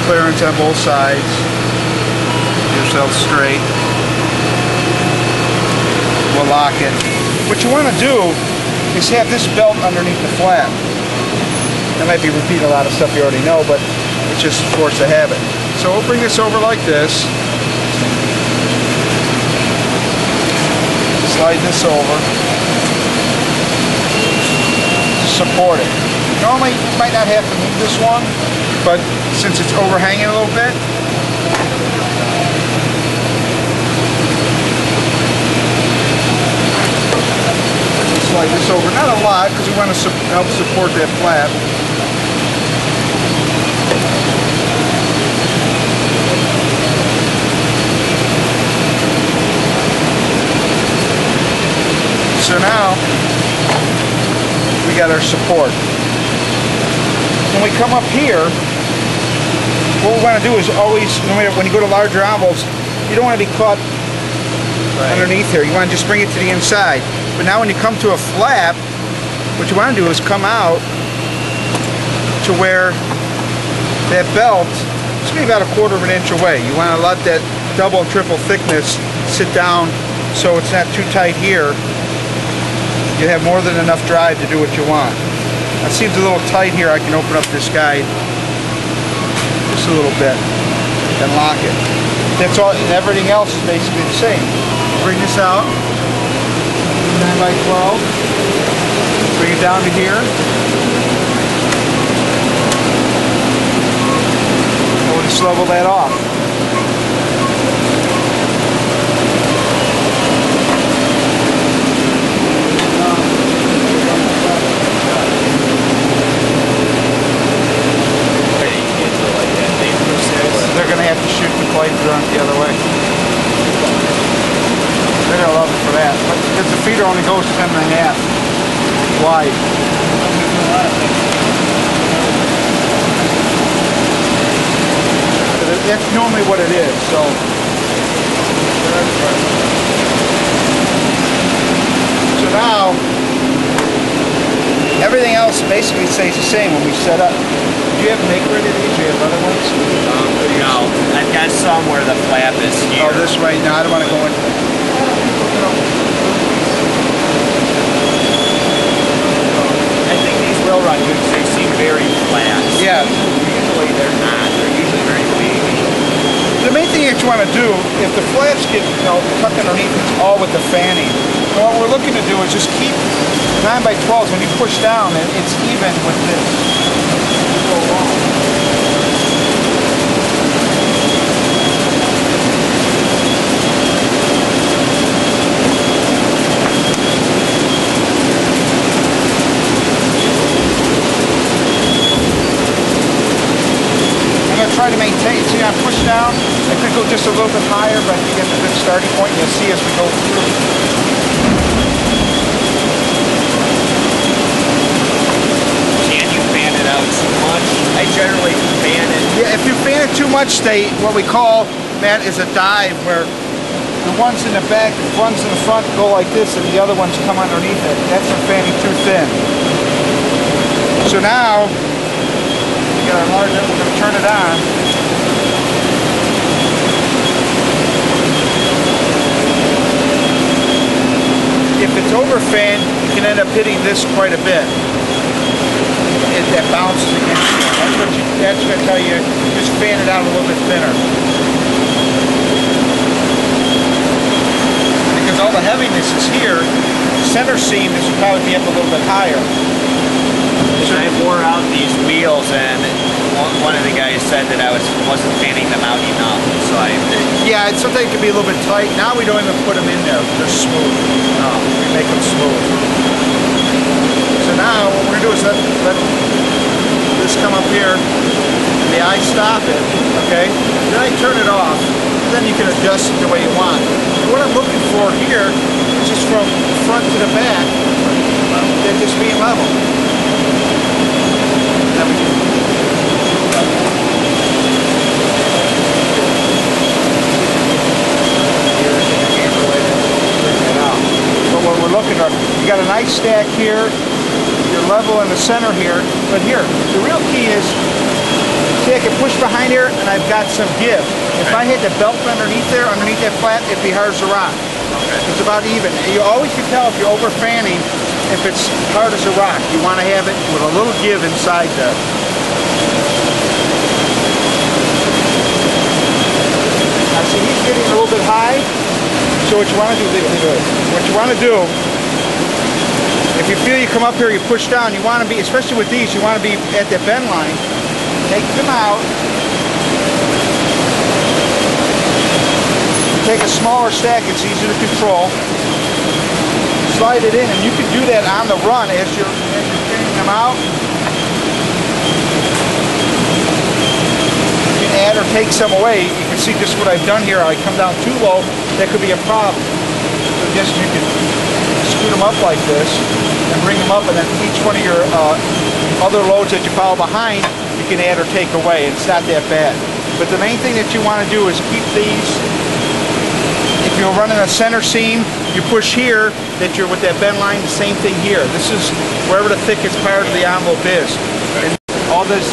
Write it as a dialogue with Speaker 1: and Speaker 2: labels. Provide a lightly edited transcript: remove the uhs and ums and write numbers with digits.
Speaker 1: clearance on both sides. Get yourself straight. We'll lock it. What you want to do is have this belt underneath the flap. That might be repeating a lot of stuff you already know, but it's just force of habit. So we'll bring this over like this. Slide this over. Support it. Normally you might not have to move this one, but since it's overhanging a little bit, slide this over. Not a lot, because we want to help support that flap. So now we got our support. When we come up here, what we want to do is always, when you go to larger envelopes, you don't want to be caught underneath here. You want to just bring it to the inside. But now when you come to a flap, what you want to do is come out to where that belt is going to be about 1/4 inch away. You want to let that double and triple thickness sit down so it's not too tight here. You have more than enough drive to do what you want. It seems a little tight here. I can open up this guide just a little bit and lock it. That's all, and everything else is basically the same. Bring this out, 9x12, bring it down to here. And we'll just level that off. They're going to have to shoot the planes around the other way. They're going to love it for that. But because the feeder only goes 10.5 wide. That's normally what it is. So now everything else basically stays the same when we set up. Do you have make ready of these? Do you have other ones?
Speaker 2: No, I've got some where the flap is here.
Speaker 1: Oh, this way? No, I don't want to go in.
Speaker 2: I think these will run good because they seem very flat.
Speaker 1: Yeah.
Speaker 2: Usually they're not. They're usually very wavy.
Speaker 1: The main thing that you want to do, if the flaps get tucked underneath, it's all with the fanning. And what we're looking to do is just keep 9x12s. When you push down, it's even with this. Try to maintain. See, I push down. I could go just a little bit higher, but I think that's a good starting point. You'll see as we go through.
Speaker 2: Can you fan it out too much? I generally fan it.
Speaker 1: Yeah, if you fan it too much, what we call, Matt, is a dive, where the ones in the back, the ones in the front go like this, and the other ones come underneath it. That's from fanning too thin. So now, we're going to turn it on. If it's over fanned, you can end up hitting this quite a bit. That bounces against you. That's going to tell you, just fan it out a little bit thinner. Because all the heaviness is here, center seam is probably be up a little bit higher.
Speaker 2: I wore out these wheels, and one of the guys said that I wasn't fanning them out enough. So
Speaker 1: yeah, sometimes it can be a little bit tight. Now we don't even put them in there; they're smooth. We make them smooth. So now what we're gonna do is let this come up here, and the eye stop it. Okay, then I turn it off. Then you can adjust it the way you want. And what I'm looking for here is just from front to the back, then just being level. But what we're looking at, you got a nice stack here, you're level in the center here, but here, the real key is See, I can push behind here, and I've got some give. If I hit the belt underneath there, underneath that flat, it'd be hard as a rock.
Speaker 2: Okay.
Speaker 1: It's about even. You always can tell if you're over fanning if it's hard as a rock. You want to have it with a little give inside there. Now see, he's getting a little bit high. So what you want to do, what you want to do, if you feel you come up here, you push down, you want to be, especially with these, you want to be at the bend line. Take them out. Take a smaller stack, it's easier to control. Slide it in, and you can do that on the run as you're getting them out. You can add or take some away. You can see just what I've done here. I come down too low, that could be a problem. So just you can scoot them up like this and bring them up, and then each one of your other loads that you follow behind, you can add or take away. It's not that bad. But the main thing that you want to do is keep these. If you're running a center seam, you push here, that you're with that bend line, the same thing here. This is wherever the thickest part of the envelope is. And all this